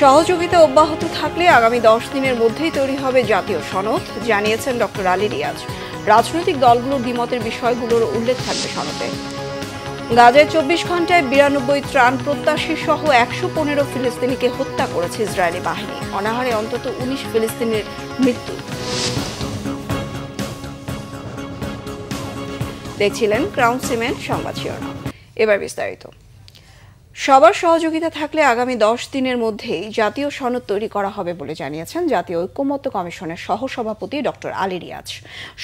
সহযোগিতা অব্যাহত থাকলে আগামী 10 দিনের মধ্যেই তৈরি হবে জাতীয় সনদ, জানিয়েছেন ডক্টর আলী রিয়াজ। রাজনৈতিক দলগুলোর দ্বিমতের বিষয়গুলোর উল্লেখ থাকবে সনদে। গাজায় 24 ঘন্টায় 92 ত্রাণ প্রত্যাশী সহ 115 ফিলিস্তিনিকে হত্যা করেছে ইসরায়েলি বাহিনী। অনাহারে অন্তত 19 ফিলিস্তিনির মৃত্যু। দেখছিলেন ক্রাউন সিমেন্ট সংবাদ শিরোনাম। এবার বিস্তারিত। সবার সহযোগিতা থাকলে আগামী 10 দিনের মধ্যেই জাতীয় সনদ তৈরি করা হবে বলে জানিয়েছেন জাতীয় ঐক্যমত্য কমিশনের সহসভাপতি ডক্টর আলী রিয়াজ।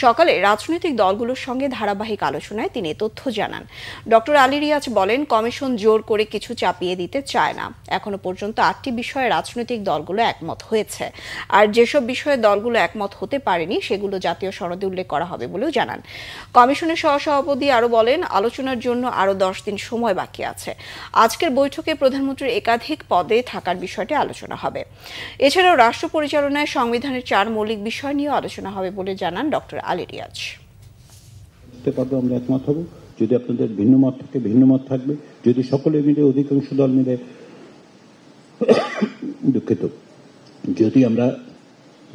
সকালে রাজনৈতিক দলগুলোর সঙ্গে ধারাবাহিক আলোচনায় তিনি তথ্য জানান। ডক্টর আলী রিয়াজ বলেন, কমিশন জোর করে কিছু চাপিয়ে দিতে চায় না। এখনো পর্যন্ত 8টি বিষয়ে রাজনৈতিক দলগুলো একমত হয়েছে, আর যেসব বিষয়ে দলগুলো একমত হতে পারেনি সেগুলো জাতীয় সনদে উল্লেখ করা হবে বলেও জানান। কমিশনের সহসভাপতি আরও বলেন, আলোচনার জন্য আরও 10 দিন সময় বাকি আছে। আজকের বৈঠকে প্রধানমন্ত্রীর একাধিক পদে থাকার বিষয়টি আলোচনা হবে। এছাড়াও রাষ্ট্র পরিচালনায় সংবিধানের 4 মৌলিক বিষয় নিয়ে আলোচনা হবে বলে জানান ডক্টর আলী রিয়াজ। আমরা একমত হব, যদি আপনাদের ভিন্ন মত থাকে ভিন্ন মত থাকবে, যদি সকলে মিলে অধিকাংশ দল মিলে দুঃখিত যদি আমরা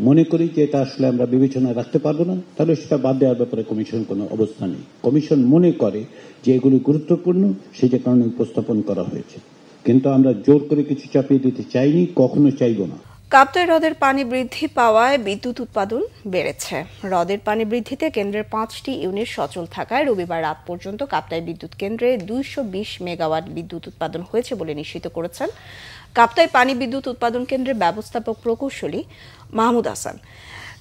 মনে করি যে এটা আসলে আমরা বিবেচনায় রাখতে পারবো না, তাহলে সেটা বাদ দেওয়ার ব্যাপারে কমিশন কোনো অবস্থা নেই। কমিশন মনে করে যে এগুলি গুরুত্বপূর্ণ, সেই কারণে উপস্থাপন করা হয়েছে, কিন্তু আমরা জোর করে কিছু চাপিয়ে দিতে চাইনি, কখনো চাইব না। কাপ্তাই হ্রদের পানি বৃদ্ধি পাওয়ায় বিদ্যুৎ উৎপাদন বেড়েছে। হ্রদের পানি বৃদ্ধিতে কেন্দ্রের 5টি ইউনিট সচল থাকায় রবিবার রাত পর্যন্ত কাপ্তাই বিদ্যুৎ কেন্দ্রে 220 মেগাওয়াট বিদ্যুৎ উৎপাদন হয়েছে বলে নিশ্চিত করেছেন কাপ্তাই পানি বিদ্যুৎ উৎপাদন কেন্দ্রের ব্যবস্থাপক প্রকৌশলী মাহমুদ হাসান।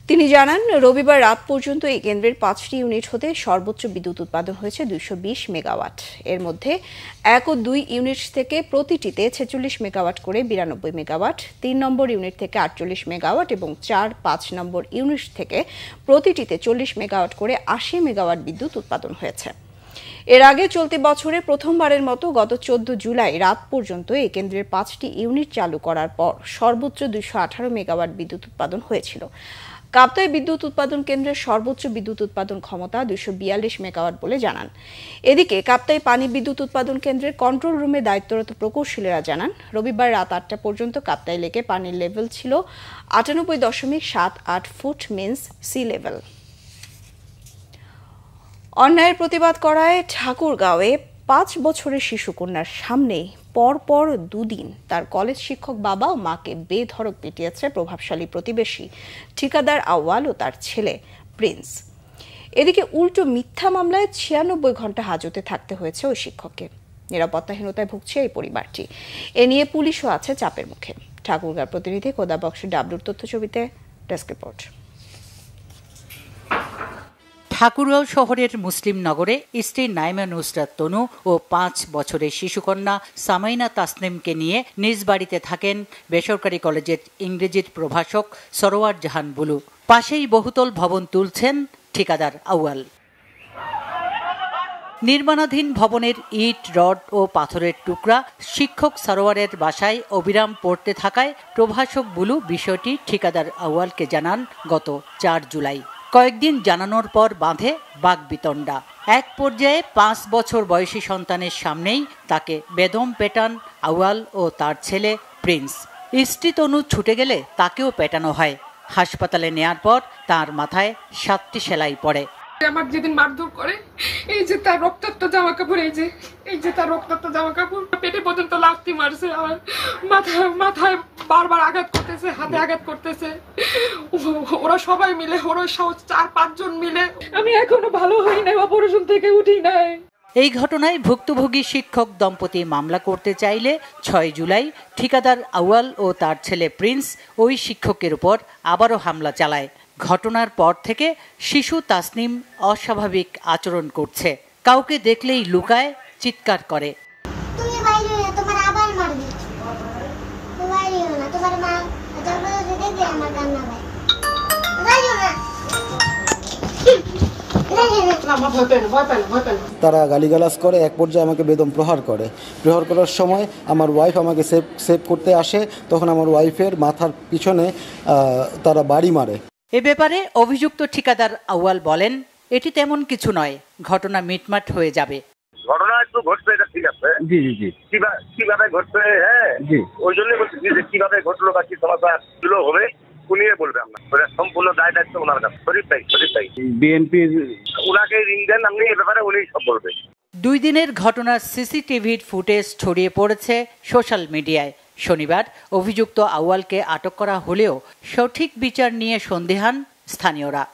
তিনি জানান, রবিবার রাত পর্যন্ত এই কেন্দ্রের 5টি ইউনিট হতে সর্বোচ্চ বিদ্যুৎ উৎপাদন হয়েছে 220 মেগাওয়াট। এর মধ্যে 1 ও 2 ইউনিট থেকে প্রতিটিতে 46 মেগাওয়াট করে 92 মেগাওয়াট, 3 নম্বর ইউনিট থেকে 48 মেগাওয়াট এবং 4-5 নম্বর ইউনিট থেকে প্রতিটিতে 40 মেগাওয়াট করে 80 মেগাওয়াট বিদ্যুৎ উৎপাদন হয়েছে। এর আগে চলতি বছরে প্রথমবারের মতো গত 14 জুলাই রাত পর্যন্ত এই কেন্দ্রের 5টি ইউনিট চালু করার পর সর্বোচ্চ 218 মেগাওয়াট বিদ্যুৎ উৎপাদন হয়েছিল। কাপ্তাই বিদ্যুৎ উৎপাদন কেন্দ্রের সর্বোচ্চ বিদ্যুৎ উৎপাদন ক্ষমতা 242 মেগাওয়াট বলে জানান। এদিকে কাপ্তাই পানি বিদ্যুৎ উৎপাদন কেন্দ্রের কন্ট্রোল রুমে দায়িত্বরত প্রকৌশলীরা জানান, রবিবার রাত 8টা পর্যন্ত কাপ্তাই লেকে পানির লেভেল ছিল 98.78 ফুট মিনস সি লেভেল। অন্যায়ের প্রতিবাদ করায় ঠাকুরগাঁওয়ে 5 বছরের শিশুকন্যার সামনেই পরপর 2 দিন তার কলেজ শিক্ষক বাবা ও মাকে বেধড়ক পিটিয়েছে প্রভাবশালী প্রতিবেশী ঠিকাদার আউয়াল ও তার ছেলে প্রিন্স। এদিকে উল্টো মিথ্যা মামলায় 96 ঘন্টা হাজতে থাকতে হয়েছে ওই শিক্ষককে। নিরাপত্তাহীনতায় ভুগছে এই পরিবারটি। এ নিয়ে পুলিশও আছে চাপের মুখে। ঠাকুরগাঁও প্রতিনিধি খোদাবক্স ডাবলুর তথ্যছবিতে ডেস্ক রিপোর্ট। ঠাকুরগাঁও শহরের মুসলিম নগরে স্ত্রী নাইমা নুসরাত তনু ও 5 বছরের শিশুকন্যা সামাইনা তাসনিমকে নিয়ে নিজ বাড়িতে থাকেন বেসরকারি কলেজের ইংরেজির প্রভাষক সরোয়ার জাহান বুলু। পাশেই বহুতল ভবন তুলছেন ঠিকাদার আউয়াল। নির্মাণাধীন ভবনের ইট, রড ও পাথরের টুকরা শিক্ষক সরোয়ারের বাসায় অবিরাম পড়তে থাকায় প্রভাষক বুলু বিষয়টি ঠিকাদার আউয়ালকে জানান গত 4 জুলাই। কয়েকদিন জানানোর পর বাঁধে বাকবিতণ্ডা। এক পর্যায়ে 5 বছর বয়সী সন্তানের সামনেই তাকে বেদম পেটান আউয়াল ও তার ছেলে প্রিন্স। স্ত্রী তনু ছুটে গেলে তাকেও পেটানো হয়। হাসপাতালে নেয়ার পর তার মাথায় 7টি সেলাই পড়ে। আমার যেদিন মারধর করে, এই যে তার রক্তাক্ত জামা কাপড়, এই যে তার রক্তাক্ত জামা কাপড়, পেটে পর্যন্ত লাথি মারছে, আমার মাথায় বারবার আঘাত করতেছে, হাতে আঘাত করতেছে। ওরা সবাই মিলে, ওরা 4-5 জন মিলে। আমি এখনো ভালো হই নাই, অপারেশন থেকে উঠি নাই। এই ঘটনায় ভুক্তভোগী শিক্ষক দম্পতি মামলা করতে চাইলে 6 জুলাই ঠিকাদার আউয়াল ও তার ছেলে প্রিন্স ওই শিক্ষকের উপর আবারও হামলা চালায়। ঘটনার পর থেকে শিশু তাসনিম অস্বাভাবিক আচরণ করছে। কাউকে দেখলেই লুকায়, চিৎকার করে। তারা গালিগালাজ করে, এক পর্যায়ে আমাকে বেদম প্রহার করার সময় আমার ওয়াইফ আমাকে সেভ করতে আসে। তখন আমার ওয়াইফের মাথার পিছনে তারা বাড়ি মারে। এ ব্যাপারে অভিযুক্ত ঠিকাদার আউয়াল বলেন, এটি তেমন কিছু নয়, ঘটনা মিটমাট হয়ে যাবে। ঘটনা একটু ঘটছে, এটা ঠিক আছে। জি জি জি। কিভাবে ঘটছে, হ্যাঁ জি, ওই জন্যই বলছি যে কিভাবে ঘটলো বা কি সমস্যা গুলো হবে উনিই বলবে। আমরা সম্পূর্ণ দায় দায়িত্ব ওনার কাছে। শরীফ ভাই বিএনপি ওনাকে ঋণ দেন, আপনি এ ব্যাপারে উনি সব বলবে। 2 দিনের ঘটনার সিসিটিভির ফুটেজ ছড়িয়ে পড়েছে সোশ্যাল মিডিয়ায়। শনিবার অভিযুক্ত আউয়ালকে আটক করা হলেও সঠিক বিচার নিয়ে সন্দিহান স্থানীয়রা।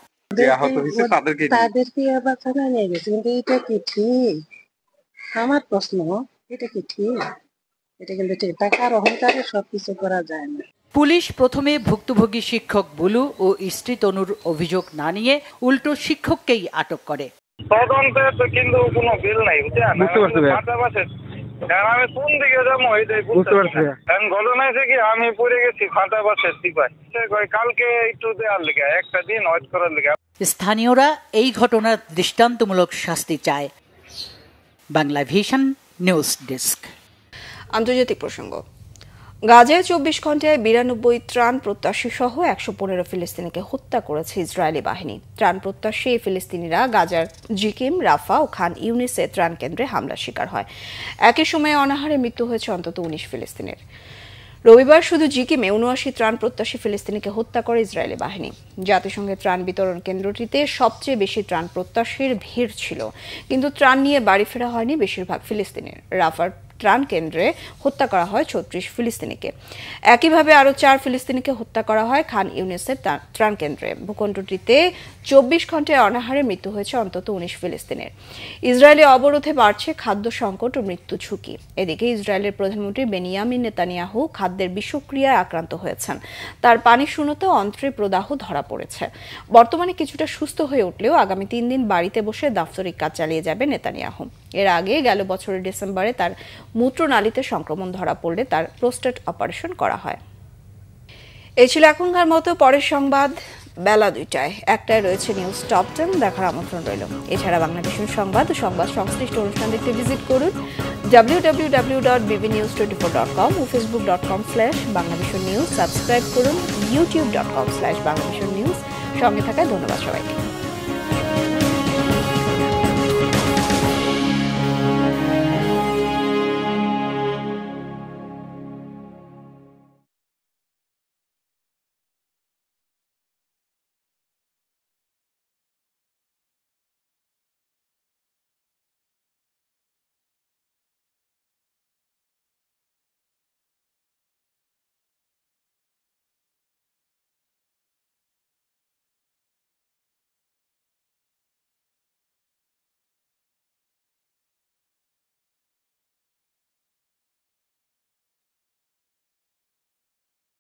তাদেরকে আবার থানায় নিয়ে গেছে, কিন্তু এটা কি ঠিক? আমার প্রশ্ন, এটা কি ঠিক? এটা কিন্তু ঠিক, টাকার অহংকারে সবকিছু করা যায় না। পুলিশ প্রথমে ভুক্তভোগী শিক্ষক বুলু ও স্ত্রী তনুর অভিযোগ না নিয়ে উল্টো শিক্ষককেই আটক করে। তদন্তে তো কিন্তু কোনো বিল নাই, আমি কোন দিকে যাবো এটাই বুঝতে পারছি। ঘটনা হয়েছে কি, আমি পড়ে গেছি ফাটা বাসের টিপায়, কালকে একটু দেওয়ার লেগে একটা দিন ওয়েট করার লেগে। স্থানীয়রা এই ঘটনার দৃষ্টান্তমূলক শাস্তি চায়। Bangla vision news desk. আন্তর্জাতিক প্রসঙ্গ। গাজায় 24 ঘন্টায় 92 ত্রাণ প্রত্যাশী সহ 115 ফিলিস্তিনিকে হত্যা করেছে ইসরায়েলি বাহিনী। ত্রাণ প্রত্যাশী ফিলিস্তিনিরা গাজার জিকিম, রাফা ও খান ইউনিসে ত্রাণ কেন্দ্রে হামলার শিকার হয়। একই সময়ে অনাহারে মৃত্যু হয়েছে অন্তত 19 ফিলিস্তিনের। রবিবার শুধু জিকিমে 79 ত্রাণ প্রত্যাশী ফিলিস্তিনিকে হত্যা করে ইসরায়েলি বাহিনী। জাতিসংঘের ত্রাণ বিতরণ কেন্দ্রটিতে সবচেয়ে বেশি ত্রাণ প্রত্যাশীর ভিড় ছিল, কিন্তু ত্রাণ নিয়ে বাড়ি ফেরা হয়নি বেশিরভাগ ফিলিস্তিনের। রাফার ত্রাণ কেন্দ্রে হত্যা করা হয় 36 ফিলিস্তিনিকে। একইভাবে আরও 4 ফিলিস্তিনিকে হত্যা করা হয় খান ইউনিসের ত্রাণ কেন্দ্রে। ভূখণ্ডটিতে 24 ঘন্টায় অনাহারে মৃত্যু হয়েছে অন্তত 19 ফিলিস্তিনের। ইসরায়েলি অবরোধে বাড়ছে খাদ্য সংকট ও মৃত্যু ঝুঁকি। এদিকে ইসরায়েলের প্রধানমন্ত্রী বেনিয়ামিন নেতানিয়াহু খাদ্যের বিষক্রিয়ায় আক্রান্ত হয়েছেন। তার পানি শূন্যতা, অন্ত্রে প্রদাহ ধরা পড়েছে। বর্তমানে কিছুটা সুস্থ হয়ে উঠলেও আগামী 3 দিন বাড়িতে বসে দাপ্তরিক কাজ চালিয়ে যাবে নেতানিয়াহু। এর আগে গেল বছরের ডিসেম্বরে তার মূত্রনালীতে সংক্রমণ ধরা পড়লে তার প্রোস্টেট অপারেশন করা হয়। এই ছিল এখনকার মতো। পরের সংবাদ বেলা 2টায়। 1টায় রয়েছে নিউজ টপ 10, দেখার আমন্ত্রণ রইল। এছাড়া বাংলা ভিশন সংবাদ ও সংবাদ সংশ্লিষ্ট অনুষ্ঠান দেখতে ভিজিট করুন www.bbnews24.com ও facebook.com/banglavisionnews। সাবস্ক্রাইব করুন youtube.com/banglavisionnews। সঙ্গে থাকায় ধন্যবাদ সবাইকে।